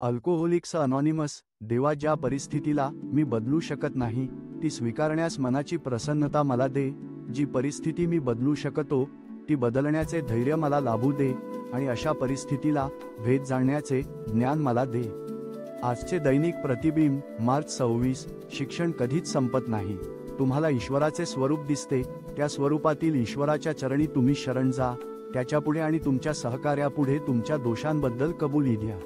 Alcoholics anonymous. देवा, ज्या परिस्थितीला मी बदलू शकत नाही ती स्वीकारण्यास मनाची प्रसन्नता मला दे. जी परिस्थिती मी बदलू शकतो ती बदलण्याचे धैर्य मला लाभू दे आणि अशा परिस्थितीला भेद जाणण्याचे ज्ञान मला दे. आजचे दैनिक प्रतिबिंब. मार्च 26. शिक्षण कधीच संपत नाही. तुम्हाला ईश्वराचे स्वरूप दिसते, त्या स्वरूपातील ईश्वराच्या चरणी तुम्ही शरण जा. त्याच्यापुढे आणि तुमच्या सहकार्यापुढे तुमच्या दोषांबद्दल कबुली द्या.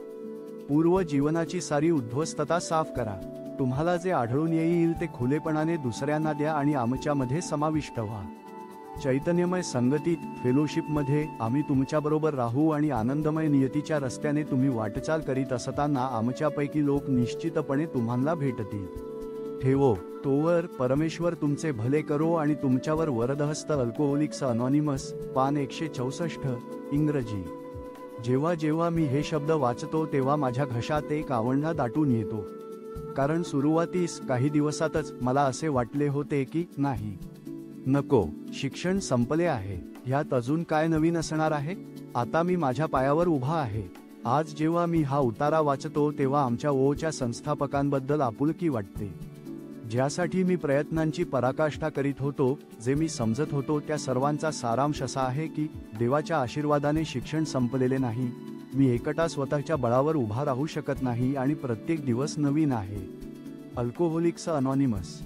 पूर्व जीवनाची सारी उद्ध्वस्तता साफ करा. तुम्हाला जे आढळून येईल ते खुलेपणाने दुसऱ्यांना द्या आणि आमच्यामध्ये समाविष्ट व्हा. चैतन्यमय संगतीत, फेलोशिपमध्ये आम्ही तुमच्याबरोबर राहू आणि आनंदमय नियतीच्या रस्त्याने तुम्ही वाटचाल करीत असताना आमच्यापैकी लोक निश्चितपणे तुम्हाला भेटतील. ठेवो तोवर परमेश्वर तुमचे भले करो आणि तुमच्यावर वरदहस्त. अल्कोहोलिक्स अनॉनिमस, पान 164, इंग्रजी. जेव्हा जेव्हा मी हे शब्द वाचतो तेव्हा माझ्या घशात एक आवंढा दाटून येतो. कारण सुरुवातीस काही दिवसातच मला असे वाटले होते की नाही, नको, शिक्षण संपले आहे, ह्यात अजून काय नवीन असणार आहे. आता मी माझ्या पायावर उभा आहे. आज जेव्हा मी हा उतारा वाचतो तेव्हा आमच्या ओच्या संस्थापकांबद्दल आपुलकी वाटते, ज्यासाठी मी प्रयत्नांची पराकाष्ठा करीत होतो. जे मी समजत होतो त्या सर्वांचा सारांश असा आहे की देवाच्या आशीर्वादाने शिक्षण संपलेले नाही. मी एकटा स्वतःच्या बळावर उभा राहू शकत नाही आणि प्रत्येक दिवस नवीन आहे. Alcoholics anonymous.